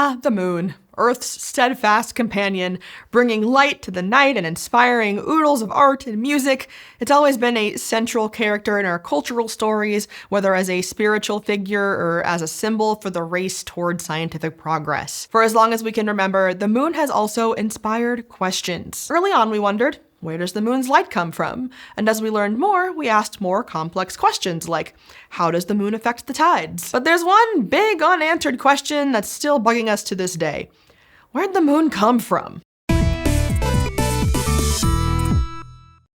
Ah, the moon. Earth's steadfast companion, bringing light to the night and inspiring oodles of art and music. It's always been a central character in our cultural stories, whether as a spiritual figure or as a symbol for the race toward scientific progress. For as long as we can remember, the moon has also inspired questions. Early on, we wondered, where does the moon's light come from? And as we learned more, we asked more complex questions like, how does the moon affect the tides? But there's one big unanswered question that's still bugging us to this day. Where'd the moon come from?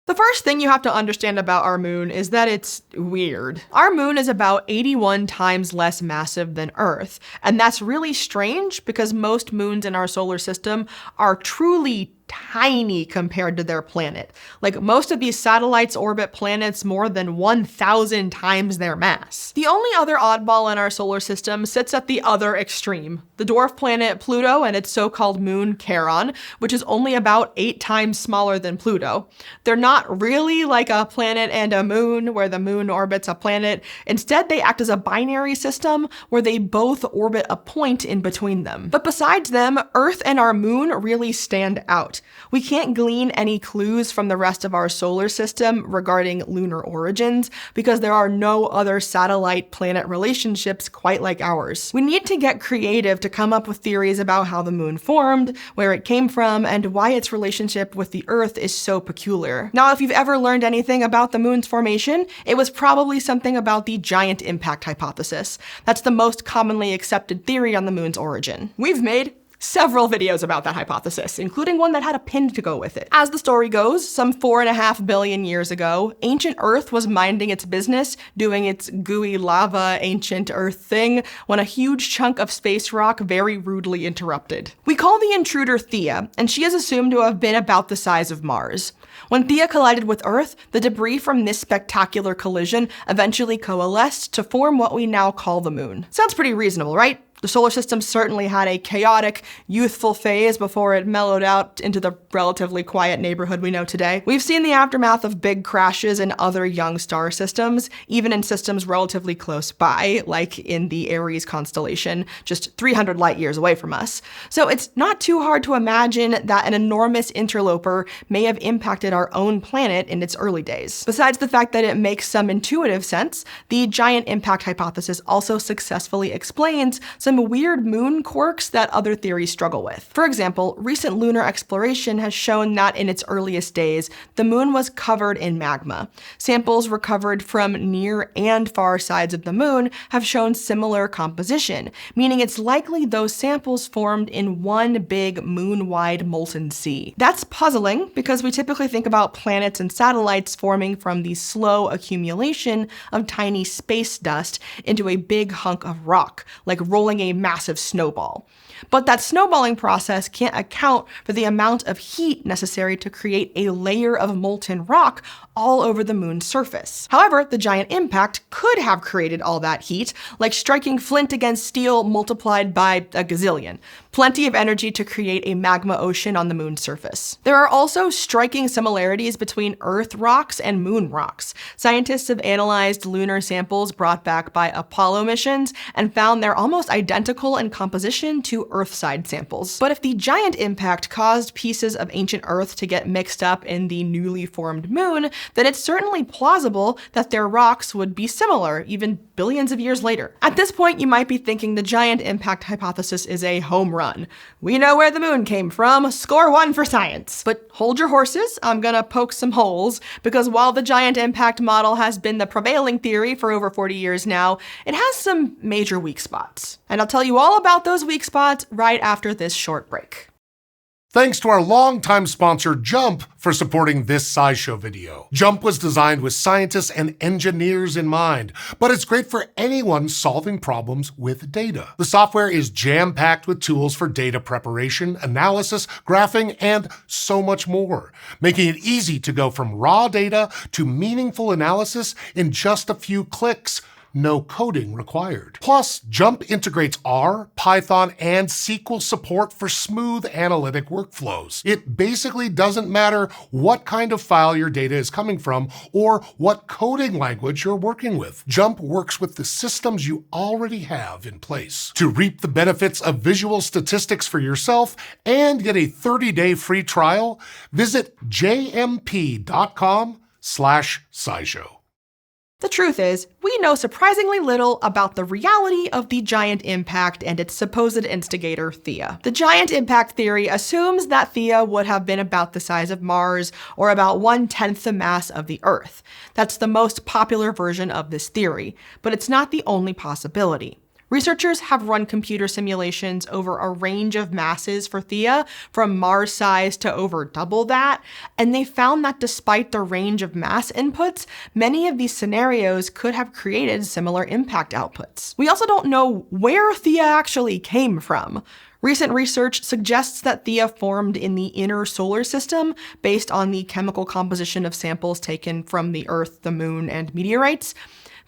The first thing you have to understand about our moon is that it's weird. Our moon is about 81 times less massive than Earth, and that's really strange because most moons in our solar system are truly tiny compared to their planet. Like, most of these satellites orbit planets more than 1,000 times their mass. The only other oddball in our solar system sits at the other extreme, the dwarf planet Pluto and its so-called moon Charon, which is only about 8 times smaller than Pluto. They're not really like a planet and a moon where the moon orbits a planet. Instead, they act as a binary system where they both orbit a point in between them. But besides them, Earth and our moon really stand out. We can't glean any clues from the rest of our solar system regarding lunar origins because there are no other satellite-planet relationships quite like ours. We need to get creative to come up with theories about how the moon formed, where it came from, and why its relationship with the Earth is so peculiar. Now, if you've ever learned anything about the moon's formation, it was probably something about the giant impact hypothesis. That's the most commonly accepted theory on the moon's origin. We've made several videos about that hypothesis, including one that had a pin to go with it. As the story goes, some 4.5 billion years ago, ancient Earth was minding its business, doing its gooey lava ancient Earth thing, when a huge chunk of space rock very rudely interrupted. We call the intruder Theia, and she is assumed to have been about the size of Mars. When Theia collided with Earth, the debris from this spectacular collision eventually coalesced to form what we now call the moon. Sounds pretty reasonable, right? The solar system certainly had a chaotic, youthful phase before it mellowed out into the relatively quiet neighborhood we know today. We've seen the aftermath of big crashes in other young star systems, even in systems relatively close by, like in the Aries constellation, just 300 light years away from us. So it's not too hard to imagine that an enormous interloper may have impacted our own planet in its early days. Besides the fact that it makes some intuitive sense, the giant impact hypothesis also successfully explains some weird moon quirks that other theories struggle with. For example, recent lunar exploration has shown that in its earliest days, the moon was covered in magma. Samples recovered from near and far sides of the moon have shown similar composition, meaning it's likely those samples formed in one big moon-wide molten sea. That's puzzling because we typically think about planets and satellites forming from the slow accumulation of tiny space dust into a big hunk of rock, like rolling a massive snowball. But that snowballing process can't account for the amount of heat necessary to create a layer of molten rock all over the moon's surface. However, the giant impact could have created all that heat, like striking flint against steel multiplied by a gazillion. Plenty of energy to create a magma ocean on the moon's surface. There are also striking similarities between Earth rocks and moon rocks. Scientists have analyzed lunar samples brought back by Apollo missions and found they're almost identical in composition to Earth-side samples. But if the giant impact caused pieces of ancient Earth to get mixed up in the newly formed moon, then it's certainly plausible that their rocks would be similar, even billions of years later. At this point, you might be thinking the giant impact hypothesis is a home run. We know where the moon came from, score 1 for science. But hold your horses, I'm gonna poke some holes, because while the giant impact model has been the prevailing theory for over 40 years now, it has some major weak spots. And I'll tell you all about those weak spots right after this short break. Thanks to our longtime sponsor, Jump, for supporting this SciShow video. Jump was designed with scientists and engineers in mind, but it's great for anyone solving problems with data. The software is jam-packed with tools for data preparation, analysis, graphing, and so much more, making it easy to go from raw data to meaningful analysis in just a few clicks. no coding required. Plus, JMP integrates R, Python, and SQL support for smooth analytic workflows. It basically doesn't matter what kind of file your data is coming from or what coding language you're working with. JMP works with the systems you already have in place. To reap the benefits of visual statistics for yourself and get a 30-day free trial, visit jmp.com/SciShow. The truth is, we know surprisingly little about the reality of the giant impact and its supposed instigator, Theia. The giant impact theory assumes that Theia would have been about the size of Mars, or about 1/10 the mass of the Earth. That's the most popular version of this theory, but it's not the only possibility. Researchers have run computer simulations over a range of masses for Theia, from Mars size to over double that, and they found that despite the range of mass inputs, many of these scenarios could have created similar impact outputs. We also don't know where Theia actually came from. Recent research suggests that Theia formed in the inner solar system based on the chemical composition of samples taken from the Earth, the Moon, and meteorites.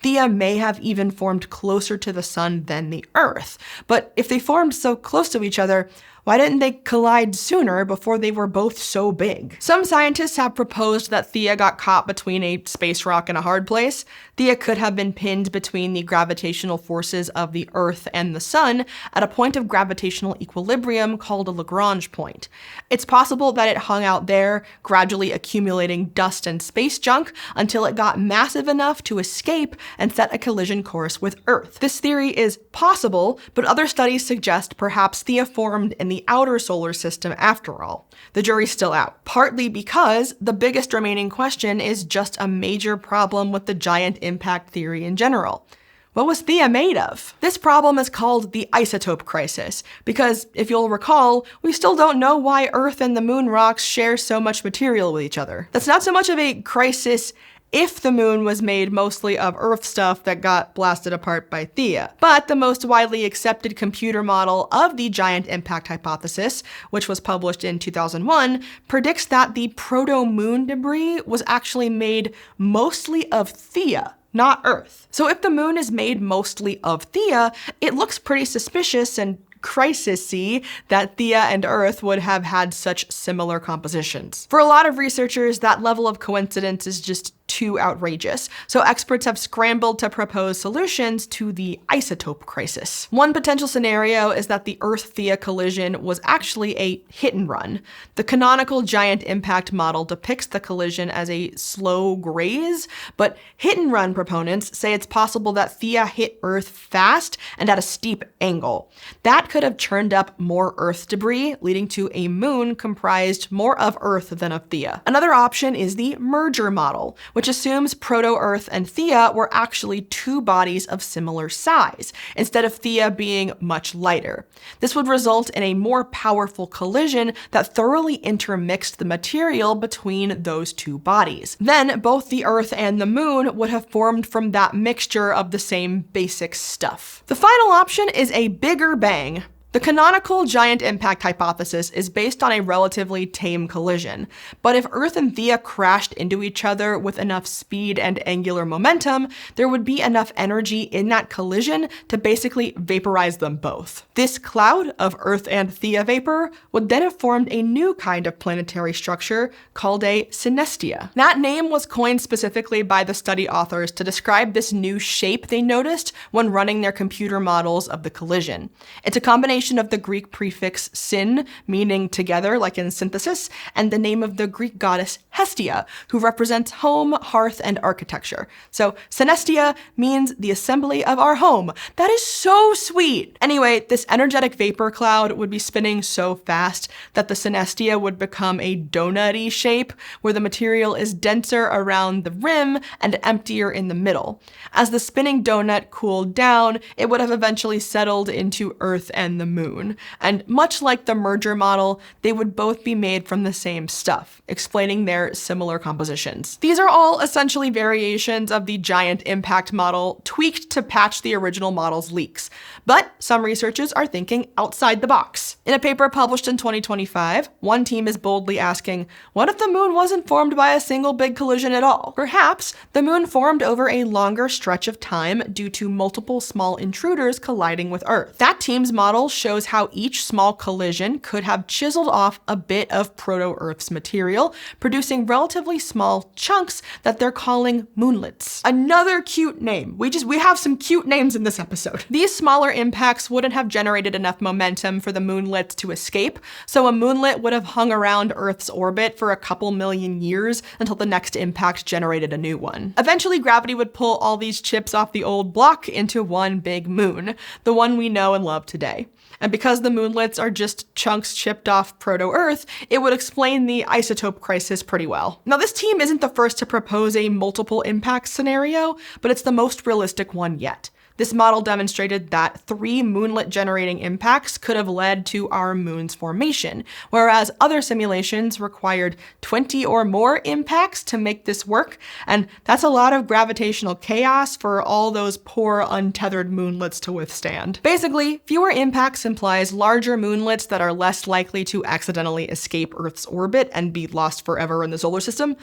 Theia may have even formed closer to the sun than the Earth. But if they formed so close to each other, why didn't they collide sooner before they were both so big? Some scientists have proposed that Theia got caught between a space rock and a hard place. Theia could have been pinned between the gravitational forces of the Earth and the sun at a point of gravitational equilibrium called a Lagrange point. It's possible that it hung out there, gradually accumulating dust and space junk until it got massive enough to escape and set a collision course with Earth. This theory is possible, but other studies suggest perhaps Theia formed in the outer solar system after all. The jury's still out, partly because the biggest remaining question is just a major problem with the giant impact theory in general. What was Theia made of? This problem is called the isotope crisis, because if you'll recall, we still don't know why Earth and the Moon rocks share so much material with each other. That's not so much of a crisis if the Moon was made mostly of Earth stuff that got blasted apart by Theia. But the most widely accepted computer model of the giant impact hypothesis, which was published in 2001, predicts that the proto-Moon debris was actually made mostly of Theia, not Earth. So if the Moon is made mostly of Theia, it looks pretty suspicious and crisis-y that Theia and Earth would have had such similar compositions. For a lot of researchers, that level of coincidence is just too outrageous, so experts have scrambled to propose solutions to the isotope crisis. One potential scenario is that the Earth-Theia collision was actually a hit and run. The canonical giant impact model depicts the collision as a slow graze, but hit and run proponents say it's possible that Theia hit Earth fast and at a steep angle. That could have churned up more Earth debris, leading to a moon comprised more of Earth than of Theia. Another option is the merger model, which assumes Proto-Earth and Theia were actually two bodies of similar size, instead of Theia being much lighter. This would result in a more powerful collision that thoroughly intermixed the material between those two bodies. Then both the Earth and the Moon would have formed from that mixture of the same basic stuff. The final option is a bigger bang. The canonical giant impact hypothesis is based on a relatively tame collision, but if Earth and Theia crashed into each other with enough speed and angular momentum, there would be enough energy in that collision to basically vaporize them both. This cloud of Earth and Theia vapor would then have formed a new kind of planetary structure called a synestia. That name was coined specifically by the study authors to describe this new shape they noticed when running their computer models of the collision. It's a combination of the Greek prefix syn, meaning together, like in synthesis, and the name of the Greek goddess Hestia, who represents home, hearth, and architecture. So synestia means the assembly of our home. That is so sweet. Anyway, this energetic vapor cloud would be spinning so fast that the synestia would become a donut-y shape, where the material is denser around the rim and emptier in the middle. As the spinning donut cooled down, it would have eventually settled into Earth and the moon. And much like the merger model, they would both be made from the same stuff, explaining their similar compositions. These are all essentially variations of the giant impact model tweaked to patch the original model's leaks. But some researchers are thinking outside the box. In a paper published in 2025, one team is boldly asking, what if the moon wasn't formed by a single big collision at all? Perhaps the moon formed over a longer stretch of time due to multiple small intruders colliding with Earth. That team's model shows how each small collision could have chiseled off a bit of proto-Earth's material, producing relatively small chunks that they're calling moonlets. Another cute name. We have some cute names in this episode. These smaller impacts wouldn't have generated enough momentum for the moonlets to escape, so a moonlet would have hung around Earth's orbit for a couple million years until the next impact generated a new one. Eventually, gravity would pull all these chips off the old block into one big moon, the one we know and love today. And because the moonlets are just chunks chipped off proto-Earth, it would explain the isotope crisis pretty well. Now, this team isn't the first to propose a multiple impact scenario, but it's the most realistic one yet. This model demonstrated that 3 moonlet-generating impacts could have led to our moon's formation, whereas other simulations required 20 or more impacts to make this work, and that's a lot of gravitational chaos for all those poor, untethered moonlets to withstand. Basically, fewer impacts implies larger moonlets that are less likely to accidentally escape Earth's orbit and be lost forever in the solar system.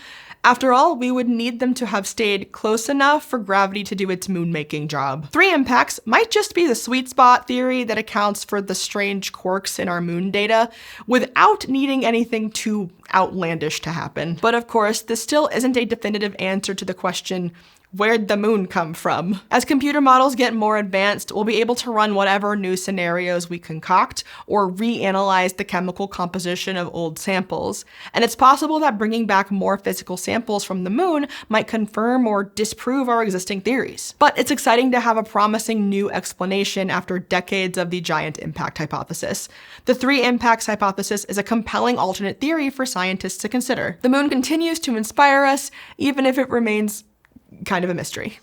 After all, we would need them to have stayed close enough for gravity to do its moon-making job. 3 impacts might just be the sweet spot theory that accounts for the strange quirks in our moon data without needing anything too outlandish to happen. But of course, this still isn't a definitive answer to the question, where'd the moon come from? As computer models get more advanced, we'll be able to run whatever new scenarios we concoct or reanalyze the chemical composition of old samples. And it's possible that bringing back more physical samples from the moon might confirm or disprove our existing theories. But it's exciting to have a promising new explanation after decades of the giant impact hypothesis. The 3 impacts hypothesis is a compelling alternate theory for scientists to consider. The moon continues to inspire us, even if it remains kind of a mystery.